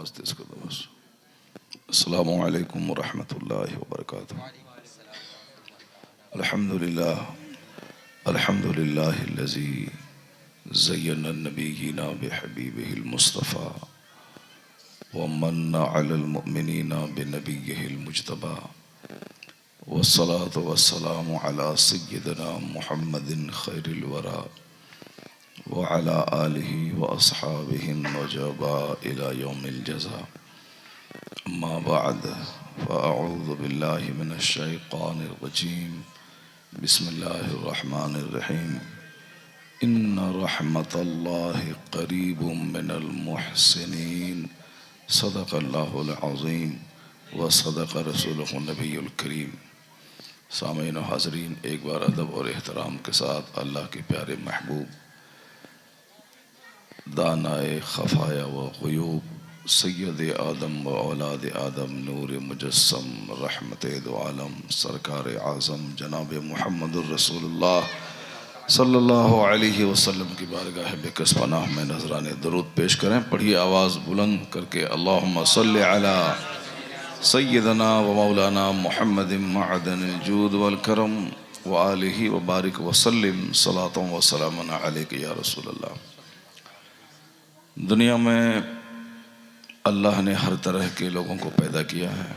آواز تیز کر دو بس. السلام علیکم ورحمۃ اللہ وبرکاتہ. الحمد للہ الذی زین النبیین بحبیبہ المصطفیٰ ومن علی المؤمنین بنبیہ المجتبیٰ والصلاة والسلام علی سیدنا محمد خیر الورى وعلى آلہ واصحابہ النجباء الی یوم الجزاء. اما بعد فاعوذ باللہ من الشیطان الرجیم. بسم اللہ الرحمن الرحیم. ان رحمت اللہ قریب من المحسنین. صدق اللہ العظیم وصدق رسولہ النبی الکریم. سامعین و حاضرین، ایک بار ادب اور احترام کے ساتھ اللہ کے پیارے محبوب دانائے خفایا و غیوب سید آدم و اولاد آدم نور مجسم رحمت دو عالم سرکار اعظم جناب محمد الرسول اللہ صلی اللہ علیہ وسلم کی بارگاہ بکس پناہ میں نذران درود پیش کریں. پڑھیے آواز بلند کر کے اللہم صلی علی سیدنا و مولانا محمد معدن الجود والکرم وآلہ وبارک وسلم صلاۃ و سلام علیک یا رسول اللہ. دنیا میں اللہ نے ہر طرح کے لوگوں کو پیدا کیا ہے.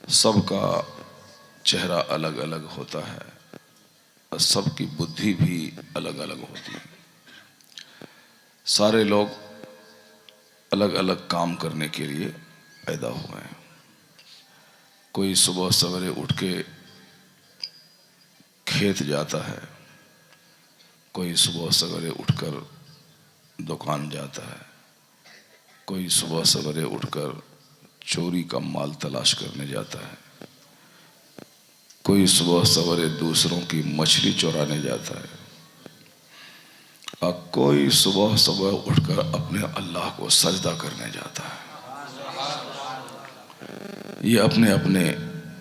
سب کا چہرہ الگ الگ ہوتا ہے اور سب کی بدھی بھی الگ الگ ہوتی ہے. سارے لوگ الگ الگ کام کرنے کے لیے پیدا ہوئے ہیں. کوئی صبح سویرے اٹھ کے کھیت جاتا ہے، کوئی صبح سویرے اٹھ کر دکان جاتا ہے، کوئی صبح سویرے اٹھ کر چوری کا مال تلاش کرنے جاتا ہے، کوئی صبح سویرے دوسروں کی مچھلی چورانے جاتا ہے، اور کوئی صبح صبح اٹھ کر اپنے اللہ کو سجدہ کرنے جاتا ہے. یہ اپنے اپنے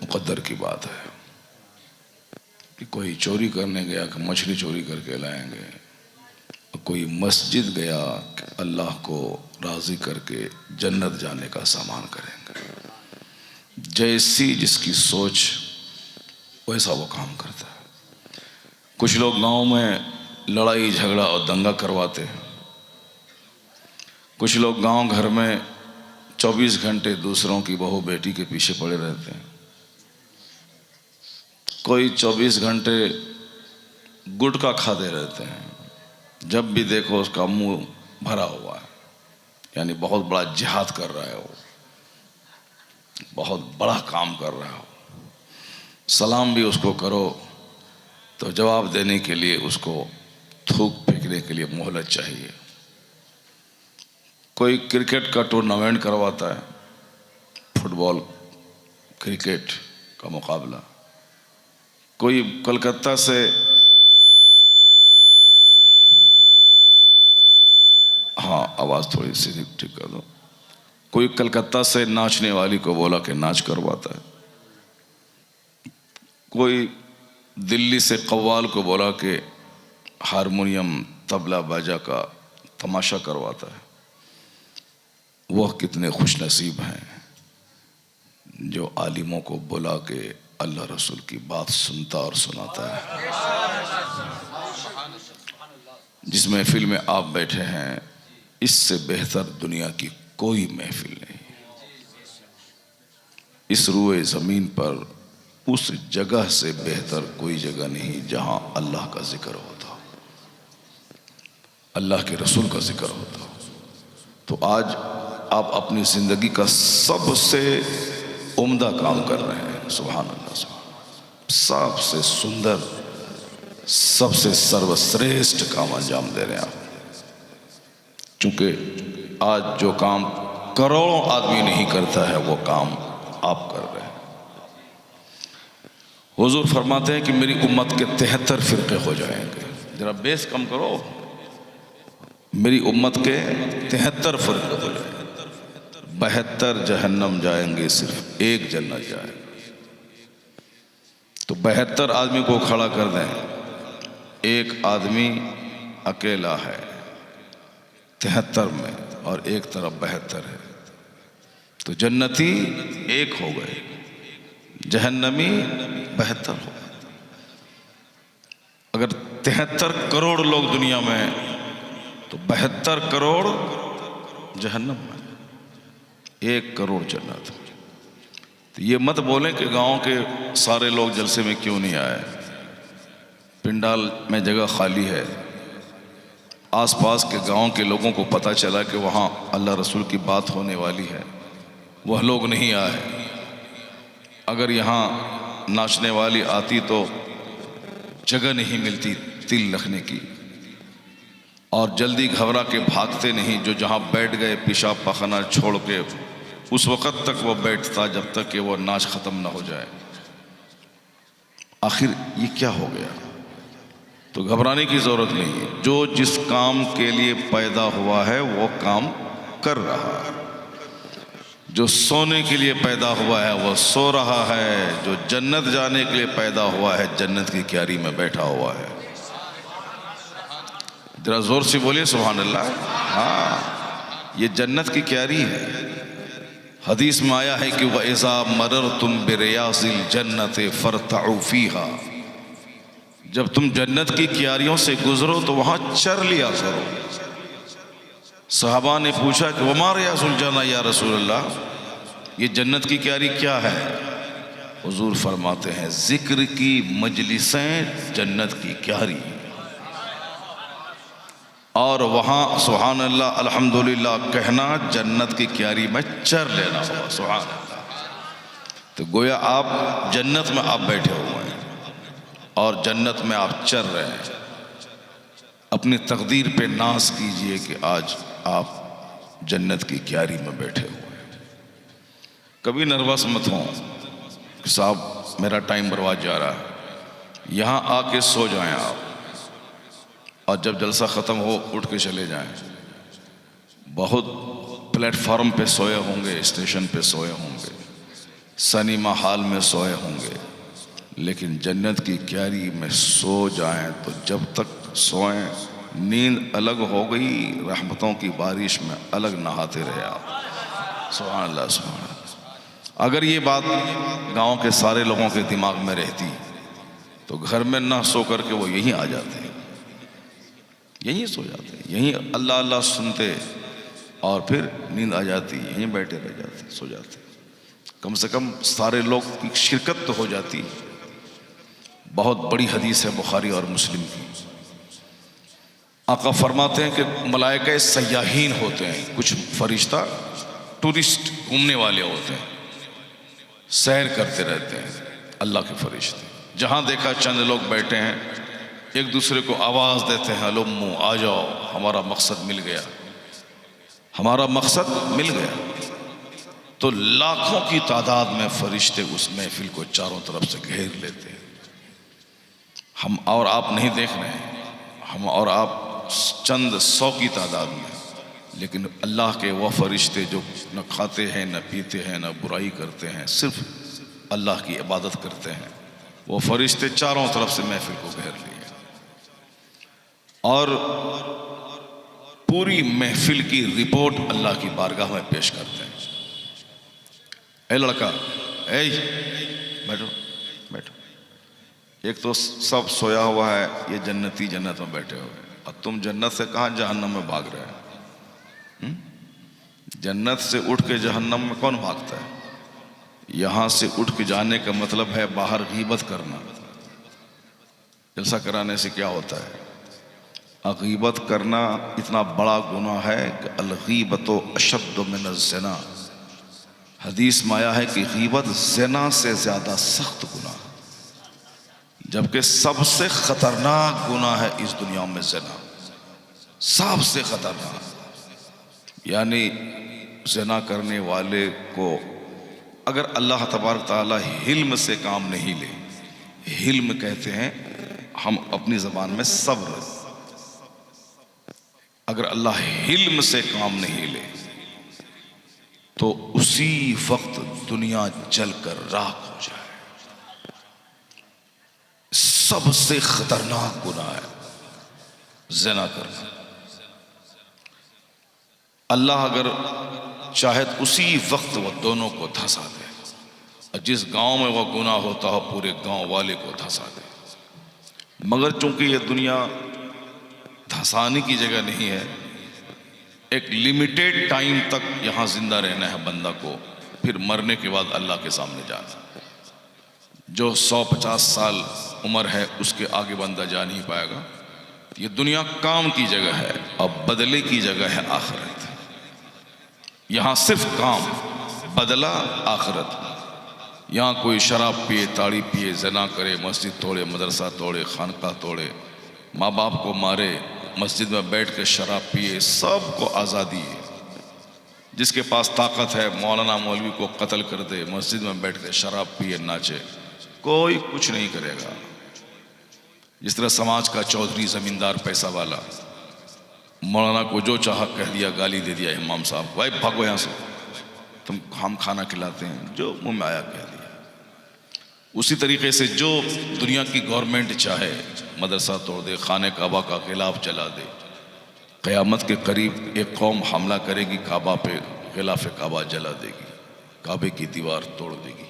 مقدر کی بات ہے کہ کوئی چوری کرنے گیا کہ مچھلی چوری کر کے لائیں گے، کوئی مسجد گیا کہ اللہ کو راضی کر کے جنت جانے کا سامان کریں گے. جیسی جس کی سوچ ویسا وہ کام کرتا ہے. کچھ لوگ گاؤں میں لڑائی جھگڑا اور دنگا کرواتے ہیں. کچھ لوگ گاؤں گھر میں 24 گھنٹے دوسروں کی بہو بیٹی کے پیچھے پڑے رہتے ہیں. کوئی 24 گھنٹے گٹکا کھاتے رہتے ہیں. جب بھی دیکھو اس کا منہ بھرا ہوا ہے، یعنی بہت بڑا جہاد کر رہا ہے، وہ بہت بڑا کام کر رہا ہو. سلام بھی اس کو کرو تو جواب دینے کے لیے اس کو تھوک پھینکنے کے لیے مہلت چاہیے. کوئی کرکٹ کا ٹورنامنٹ کرواتا ہے، فٹ بال کرکٹ کا مقابلہ. کوئی کلکتہ سے آواز تھوڑی سی ٹھیک کر دو. کوئی کلکتہ سے ناچنے والی کو بولا کہ ناچ کرواتا ہے. کوئی دلی سے قوال کو بولا کہ ہارمونیم طبلہ باجا کا تماشا کرواتا ہے. وہ کتنے خوش نصیب ہیں جو عالموں کو بلا کے اللہ رسول کی بات سنتا اور سناتا ہے. جس محفل میں آپ بیٹھے ہیں اس سے بہتر دنیا کی کوئی محفل نہیں. اس روئے زمین پر اس جگہ سے بہتر کوئی جگہ نہیں جہاں اللہ کا ذکر ہوتا، اللہ کے رسول کا ذکر ہوتا. تو آج آپ اپنی زندگی کا سب سے عمدہ کام کر رہے ہیں. سبحان اللہ. سب سے سندر، سب سے سروشریشٹھ کام انجام دے رہے ہیں آپ. چونکہ آج جو کام کروڑوں آدمی نہیں کرتا ہے وہ کام آپ کر رہے ہیں. حضور فرماتے ہیں کہ میری امت کے 73 فرقے ہو جائیں گے. ذرا بیس کم کرو. میری امت کے 73 فرقے ہو جائیں گے. 72 جہنم جائیں گے، صرف ایک جنت جائے گا. تو 72 آدمی کو کھڑا کر دیں، ایک آدمی اکیلا ہے 73 میں. اور ایک طرف 72 ہے. تو جنتی ایک ہو گئے، جہنمی 72 ہو گئے. اگر 73 کروڑ لوگ دنیا میں ہیں تو 72 کروڑ جہنم میں، 1 کروڑ جنت. تو یہ مت بولیں کہ گاؤں کے سارے لوگ جلسے میں کیوں نہیں آئے، پنڈال میں جگہ خالی ہے، آس پاس کے گاؤں کے لوگوں کو پتہ چلا کہ وہاں اللہ رسول کی بات ہونے والی ہے، وہ لوگ نہیں آئے. اگر یہاں ناچنے والی آتی تو جگہ نہیں ملتی تل رکھنے کی، اور جلدی گھبرا کے بھاگتے نہیں، جو جہاں بیٹھ گئے پیشاب پخانہ چھوڑ کے اس وقت تک وہ بیٹھتا جب تک کہ وہ ناچ ختم نہ ہو جائے. آخر یہ کیا ہو گیا؟ تو گھبرانے کی ضرورت نہیں ہے. جو جس کام کے لیے پیدا ہوا ہے وہ کام کر رہا ہے. جو سونے کے لیے پیدا ہوا ہے وہ سو رہا ہے. جو جنت جانے کے لیے پیدا ہوا ہے جنت کی کیاری میں بیٹھا ہوا ہے. ذرا زور سے بولیے سبحان اللہ. ہاں، یہ جنت کی کیاری ہے. حدیث میں آیا ہے کہ وَإِذَا مَرَرْتُمْ بِرِيَاضِ الْجَنَّةِ فَارْتَعُوا فِيهَا، جب تم جنت کی کیاریوں سے گزرو تو وہاں چر لیا کرو. صحابہ نے پوچھا کہ وَمَا رِيَاضُ الْجَنَّةِ یا رسول اللہ، یہ جنت کی کیاری کیا ہے؟ حضور فرماتے ہیں ذکر کی مجلسیں جنت کی کیاری، اور وہاں سبحان اللہ الحمدللہ کہنا جنت کی کیاری میں چر لینا ہوا. سبحان اللہ. تو گویا آپ جنت میں آپ بیٹھے ہوئے ہیں اور جنت میں آپ چر رہے ہیں. اپنی تقدیر پہ ناز کیجئے کہ آج آپ جنت کی کیاری میں بیٹھے ہوئے ہیں. کبھی نروس مت ہوں کہ صاحب میرا ٹائم برباد جا رہا ہے. یہاں آ کے سو جائیں آپ، اور جب جلسہ ختم ہو اٹھ کے چلے جائیں. بہت پلیٹ فارم پہ سوئے ہوں گے، اسٹیشن پہ سوئے ہوں گے، سنیما ہال میں سوئے ہوں گے، لیکن جنت کی کیاری میں سو جائیں تو جب تک سوئیں نیند الگ ہو گئی، رحمتوں کی بارش میں الگ نہاتے رہے آپ. سبحان اللہ سبحان اللہ. اگر یہ بات گاؤں کے سارے لوگوں کے دماغ میں رہتی تو گھر میں نہ سو کر کے وہ یہیں آ جاتے ہیں، یہیں سو جاتے ہیں، یہیں اللہ اللہ سنتے اور پھر نیند آ جاتی، یہیں بیٹھے رہ جاتے، سو جاتے. کم سے کم سارے لوگ کی شرکت تو ہو جاتی. بہت بڑی حدیث ہے بخاری اور مسلم کی. آقا فرماتے ہیں کہ ملائکہ سیاحین ہوتے ہیں، کچھ فرشتہ ٹورسٹ گھومنے والے ہوتے ہیں، سیر کرتے رہتے ہیں. اللہ کے فرشتے جہاں دیکھا چند لوگ بیٹھے ہیں ایک دوسرے کو آواز دیتے ہیں الامو آ جاؤ، ہمارا مقصد مل گیا، ہمارا مقصد مل گیا. تو لاکھوں کی تعداد میں فرشتے اس محفل کو چاروں طرف سے گھیر لیتے ہیں. ہم اور آپ نہیں دیکھ رہے ہیں، ہم اور آپ چند 100 کی تعداد میں، لیکن اللہ کے وہ فرشتے جو نہ کھاتے ہیں نہ پیتے ہیں نہ برائی کرتے ہیں، صرف اللہ کی عبادت کرتے ہیں، وہ فرشتے چاروں طرف سے محفل کو گھیر لیے اور پوری محفل کی رپورٹ اللہ کی بارگاہ میں پیش کرتے ہیں. اے لڑکا، اے بیٹھو بیٹھو. ایک تو سب سویا ہوا ہے، یہ جنتی جنت میں بیٹھے ہوئے، اور تم جنت سے کہاں جہنم میں بھاگ رہے ہیں؟ جنت سے اٹھ کے جہنم میں کون بھاگتا ہے؟ یہاں سے اٹھ کے جانے کا مطلب ہے باہر غیبت کرنا. جلسہ کرانے سے کیا ہوتا ہے؟ غیبت کرنا اتنا بڑا گناہ ہے کہ الغیبت اشد من الزنا. حدیث میں آیا ہے کہ غیبت زنا سے زیادہ سخت گناہ، جبکہ سب سے خطرناک گناہ ہے اس دنیا میں زنا، سب سے خطرناک. یعنی زنا کرنے والے کو اگر اللہ تبارک تعالیٰ حلم سے کام نہیں لے، حلم کہتے ہیں ہم اپنی زبان میں صبر، اگر اللہ حلم سے کام نہیں لے تو اسی وقت دنیا جل کر راکھ ہو جائے. سب سے خطرناک گناہ ہے زنا کرنا. اللہ اگر چاہے تو اسی وقت وہ دونوں کو دھنسا دے، اور جس گاؤں میں وہ گناہ ہوتا ہو پورے گاؤں والے کو دھنسا دے۔ مگر چونکہ یہ دنیا دھنسانے کی جگہ نہیں ہے، ایک لیمیٹیڈ ٹائم تک یہاں زندہ رہنا ہے بندہ کو، پھر مرنے کے بعد اللہ کے سامنے جانا۔ جو 150 سال عمر ہے اس کے آگے بندہ جا نہیں پائے گا۔ یہ دنیا کام کی جگہ ہے اور بدلے کی جگہ ہے آخرت۔ یہاں صرف کام، بدلہ آخرت۔ یہاں کوئی شراب پیے، تاڑی پیے، زنا کرے، مسجد توڑے، مدرسہ توڑے، خانقاہ توڑے، ماں باپ کو مارے، مسجد میں بیٹھ کے شراب پیے، سب کو آزادی ہے۔ جس کے پاس طاقت ہے مولانا مولوی کو قتل کر دے، مسجد میں بیٹھ کے شراب پیے، ناچے، کوئی کچھ نہیں کرے گا۔ جس طرح سماج کا چودھری، زمیندار، پیسہ والا، مولانا کو جو چاہا کہہ دیا، گالی دے دیا امام صاحب، بھائی بھاگو یہاں سے، تم ہم کھانا کھلاتے ہیں، جو منہ میں آیا کہہ دیا۔ اسی طریقے سے جو دنیا کی گورنمنٹ چاہے مدرسہ توڑ دے، خانہ کعبہ کا غلاف جلا دے۔ قیامت کے قریب ایک قوم حملہ کرے گی کعبہ پہ، غلاف کعبہ جلا دے گی، کعبے کی دیوار توڑ دے گی۔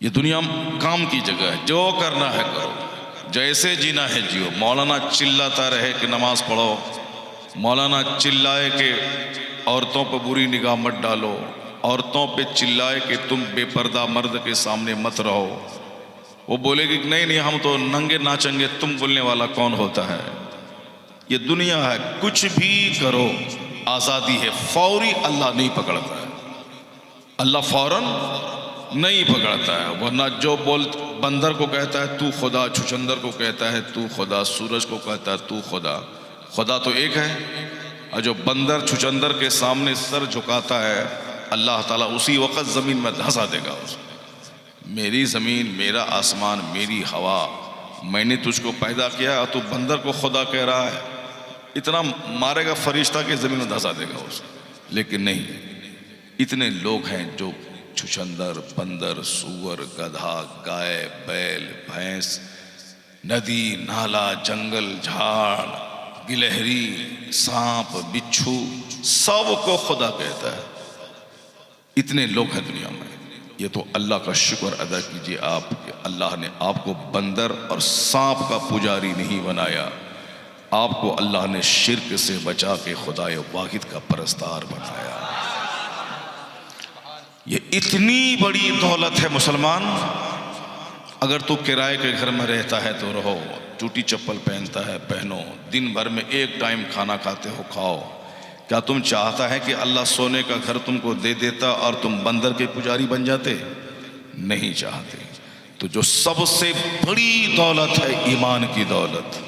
یہ دنیا کام کی جگہ ہے، جو کرنا ہے کرو، جیسے جینا ہے جیو۔ مولانا چلاتا رہے کہ نماز پڑھو، مولانا چلائے کہ عورتوں پہ بری نگاہ مت ڈالو، عورتوں پہ چلائے کہ تم بے پردہ مرد کے سامنے مت رہو، وہ بولے گی کہ نہیں ہم تو ننگے ناچیں گے، تم بولنے والا کون ہوتا ہے؟ یہ دنیا ہے، کچھ بھی کرو، آزادی ہے، فوری اللہ نہیں پکڑتا ہے، اللہ فوراً نہیں پکڑتا ہے۔ ورنہ جو بندر کو کہتا ہے تو خدا، چھچندر کو کہتا ہے تو خدا، سورج کو کہتا ہے تو خدا، خدا تو ایک ہے۔ اور جو بندر چھچندر کے سامنے سر جھکاتا ہے، اللہ تعالیٰ اسی وقت زمین میں دھنسا دے گا اسے۔ میری زمین، میرا آسمان، میری ہوا، میں نے تجھ کو پیدا کیا اور تو بندر کو خدا کہہ رہا ہے، اتنا مارے گا فرشتہ کہ زمین میں دھنسا دے گا اسے۔ لیکن نہیں، اتنے لوگ ہیں جو چھچندر، بندر، سور، گدھا، گائے، بیل، بھینس، ندی، نالا، جنگل، جھاڑ، گلہری، سانپ، بچھو، سب کو خدا کہتا ہے۔ اتنے لوگ ہیں دنیا میں۔ یہ تو اللہ کا شکر ادا کیجئے آپ کہ اللہ نے آپ کو بندر اور سانپ کا پجاری نہیں بنایا، آپ کو اللہ نے شرک سے بچا کے خدائے واحد کا پرستار بنایا۔ یہ اتنی بڑی دولت ہے مسلمان۔ اگر تو کرائے کے گھر میں رہتا ہے تو رہو، ٹوٹی چپل پہنتا ہے پہنو، دن بھر میں ایک ٹائم کھانا کھاتے ہو کھاؤ، کیا تم چاہتا ہے کہ اللہ سونے کا گھر تم کو دے دیتا اور تم بندر کے پجاری بن جاتے؟ نہیں چاہتے۔ تو جو سب سے بڑی دولت ہے ایمان کی دولت،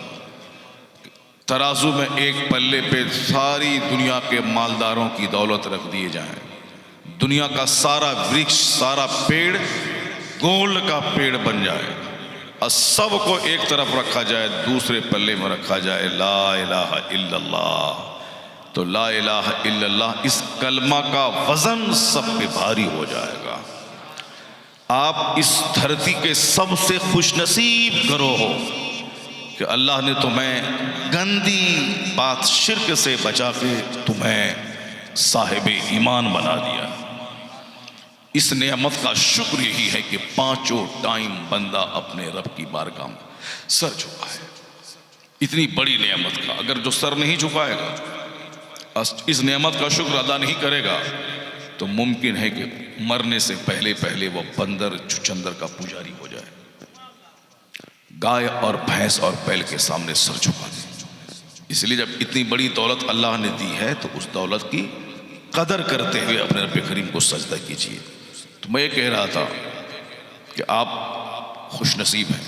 ترازو میں ایک پلے پہ ساری دنیا کے مالداروں کی دولت رکھ دیے جائیں، دنیا کا سارا ورکش، سارا پیڑ گولڈ کا پیڑ بن جائے، اور سب کو ایک طرف رکھا جائے، دوسرے پلے میں رکھا جائے لا الہ الا اللہ، تو لا الہ الا اللہ اس کلمہ کا وزن سب پہ بھاری ہو جائے گا۔ آپ اس دھرتی کے سب سے خوش نصیب کرو ہو کہ اللہ نے تمہیں گندی بات شرک سے بچا کے تمہیں صاحب ایمان بنا دیا۔ اس نعمت کا شکر یہی ہے کہ پانچوں ٹائم بندہ اپنے رب کی بارگاہ میں سر جھکائے۔ اتنی بڑی نعمت کا اگر جو سر نہیں جھکائے گا، اس نعمت کا شکر ادا نہیں کرے گا، تو ممکن ہے کہ مرنے سے پہلے وہ بندر چھچندر کا پجاری ہو جائے، گائے اور بھینس اور بیل کے سامنے سر جھکا دے۔ اس لیے جب اتنی بڑی دولت اللہ نے دی ہے تو اس دولت کی قدر کرتے ہوئے اپنے رب کریم کو سجدہ کیجیے۔ تو میں یہ کہہ رہا تھا کہ آپ خوش نصیب ہیں،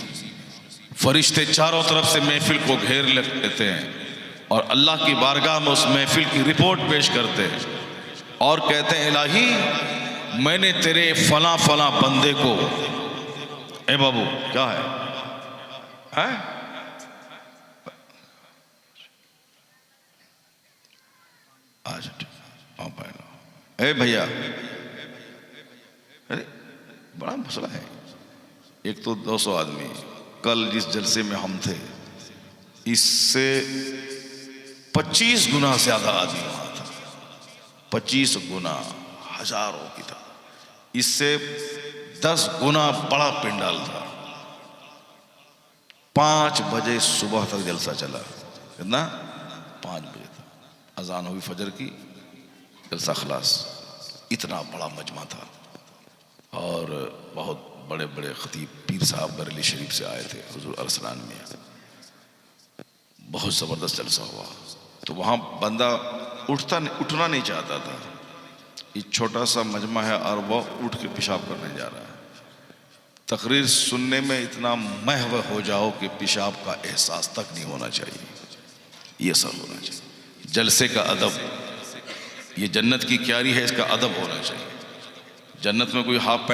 فرشتے چاروں طرف سے محفل کو گھیر لیتے ہیں اور اللہ کی بارگاہ میں اس محفل کی رپورٹ پیش کرتے ہیں اور کہتے ہیں الہی میں نے تیرے فلاں فلاں بندے کو، اے بابو کیا ہے اے بھیا، بڑا مسئلہ ہے، ایک تو 200 آدمی، کل جس جلسے میں ہم تھے اس سے 25 گنا زیادہ آدمی وہاں تھا، 25 گنا ہزاروں کی تھا، اس سے 10 گنا بڑا پنڈال تھا۔ 5 بجے صبح تک جلسہ چلا، کتنا؟ 5 بجے تک اذان ہوئی فجر کی، جلسہ خلاص۔ اتنا بڑا مجمع تھا، اور بہت بڑے بڑے خطیب پیر صاحب بریلی شریف سے آئے تھے حضور ارسلان میں، بہت زبردست جلسہ ہوا۔ تو وہاں بندہ اٹھنا نہیں چاہتا تھا، یہ چھوٹا سا مجمع ہے اور وہ اٹھ کے پیشاب کرنے جا رہا ہے۔ تقریر سننے میں اتنا محو ہو جاؤ کہ پیشاب کا احساس تک نہیں ہونا چاہیے، یہ سب ہونا چاہیے۔ جلسے کا ادب، یہ جنت کی کیاری ہے، اس کا ادب ہونا چاہیے۔ جنت میں کوئی ہاف پینٹ